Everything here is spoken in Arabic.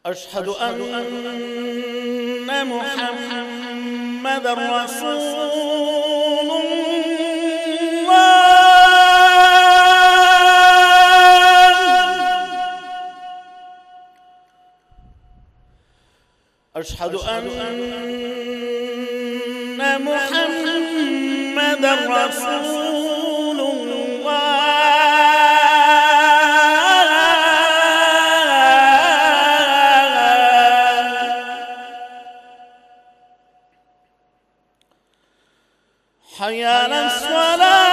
أشهد أن محمدًا رسول الله. أشهد أن محمدًا رسول الله. حي على الصلاة.